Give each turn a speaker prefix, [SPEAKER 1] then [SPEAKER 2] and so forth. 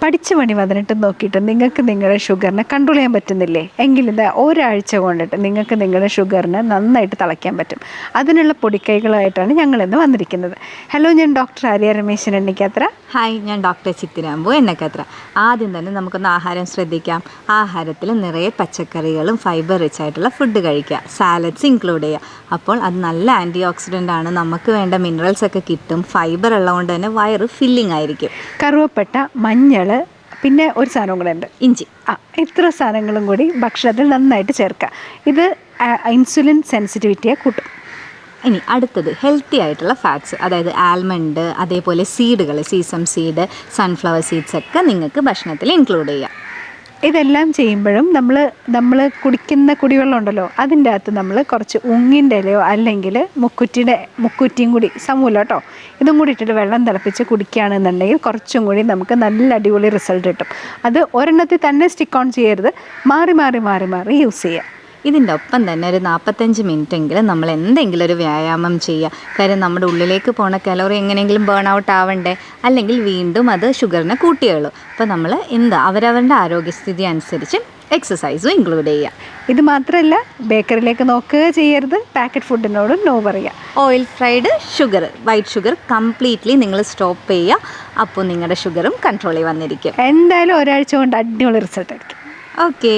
[SPEAKER 1] പഠിച്ച പണി വന്നിട്ട് നോക്കിയിട്ട് നിങ്ങൾക്ക് നിങ്ങളുടെ ഷുഗറിനെ കൺട്രോൾ ചെയ്യാൻ പറ്റുന്നില്ലേ എങ്കിൽ ഇത് ഒരാഴ്ച കൊണ്ടിട്ട് നിങ്ങൾക്ക് നിങ്ങളുടെ ഷുഗറിനെ നന്നായിട്ട് തിളയ്ക്കാൻ പറ്റും. അതിനുള്ള പൊടിക്കൈകളായിട്ടാണ് ഞങ്ങളിന്ന് വന്നിരിക്കുന്നത്. ഹലോ, ഞാൻ ഡോക്ടർ ആര്യ രമേശൻ, എണ്ണിക്കാത്ര.
[SPEAKER 2] ഹായ്, ഞാൻ ഡോക്ടർ ചിത്തിരാമ്പു, എണ്ണക്കാത്ര. ആദ്യം തന്നെ നമുക്കൊന്ന് ആഹാരം ശ്രദ്ധിക്കാം. ആഹാരത്തിൽ നിറയെ പച്ചക്കറികളും ഫൈബർ റിച്ച് ആയിട്ടുള്ള ഫുഡ് കഴിക്കുക, സാലഡ്സ് ഇൻക്ലൂഡ് ചെയ്യുക. അപ്പോൾ അത് നല്ല ആൻറ്റി ഓക്സിഡൻ്റ് ആണ്, നമുക്ക് വേണ്ട മിനറൽസ് ഒക്കെ കിട്ടും. ഫൈബർ ഉള്ളതുകൊണ്ട് തന്നെ വയറ് ഫില്ലിംഗ് ആയിരിക്കും.
[SPEAKER 1] കറുവപ്പട്ട, മഞ്ഞൾ, പിന്നെ ഒരു സാധനം കൂടെ ഉണ്ട്,
[SPEAKER 2] ഇഞ്ചി.
[SPEAKER 1] ഇത്ര സാധനങ്ങളും കൂടി ഭക്ഷണത്തിൽ നന്നായിട്ട് ചേർക്കുക. ഇത് ഇൻസുലിൻ സെൻസിറ്റിവിറ്റിയെ കൂട്ടും.
[SPEAKER 2] ഇനി അടുത്തത് ഹെൽത്തി ആയിട്ടുള്ള ഫാറ്റ്സ്, അതായത് ആൽമണ്ട്, അതേപോലെ സീഡുകൾ, സീസം സീഡ്, സൺഫ്ലവർ സീഡ്സ് ഒക്കെ നിങ്ങൾക്ക് ഭക്ഷണത്തിൽ ഇൻക്ലൂഡ് ചെയ്യാം.
[SPEAKER 1] ഇതെല്ലാം ചെയ്യുമ്പോഴും നമ്മൾ കുടിക്കുന്ന കുടിവെള്ളം ഉണ്ടല്ലോ, അതിൻ്റെ അകത്ത് നമ്മൾ കുറച്ച് ഉങ്ങിൻ്റെ ഇലയോ അല്ലെങ്കിൽ മുക്കുറ്റിയും കൂടി സമൂലം കേട്ടോ, ഇതും കൂടി ഇട്ടിട്ട് വെള്ളം തിളപ്പിച്ച് കുടിക്കുകയാണെന്നുണ്ടെങ്കിൽ കുറച്ചും കൂടി നമുക്ക് നല്ല അടിപൊളി റിസൾട്ട് കിട്ടും. അത് ഒരെണ്ണത്തിൽ തന്നെ സ്റ്റിക്ക് ഓൺ ചെയ്യരുത്, മാറി മാറി മാറി മാറി യൂസ് ചെയ്യുക.
[SPEAKER 2] ഇതിൻ്റെ ഒപ്പം തന്നെ ഒരു 45 മിനിറ്റെങ്കിലും നമ്മൾ എന്തെങ്കിലും ഒരു വ്യായാമം ചെയ്യുക. കാര്യം നമ്മുടെ ഉള്ളിലേക്ക് പോണ കലോറി എങ്ങനെയെങ്കിലും ബേൺ ഔട്ട് ആവണ്ടേ, അല്ലെങ്കിൽ വീണ്ടും അത് ഷുഗറിനെ കൂട്ടിയുള്ളൂ. അപ്പോൾ നമ്മൾ അവരവരുടെ ആരോഗ്യസ്ഥിതി അനുസരിച്ച് എക്സസൈസും ഇൻക്ലൂഡ് ചെയ്യുക.
[SPEAKER 1] ഇത് മാത്രമല്ല, ബേക്കറിയിലേക്ക് നോക്കുക ചെയ്യരുത്, പാക്കറ്റ് ഫുഡിനോട് നോ പറയുക.
[SPEAKER 2] Oil fried sugar, white sugar completely നിങ്ങൾ സ്റ്റോപ്പ് ചെയ്യുക. അപ്പോൾ നിങ്ങളുടെ ഷുഗറും കൺട്രോളിൽ വന്നിരിക്കും.
[SPEAKER 1] എന്തായാലും ഒരാഴ്ച കൊണ്ട് അടിപൊളി റിസൾട്ട് ആയിരിക്കും.
[SPEAKER 2] ഓക്കെ.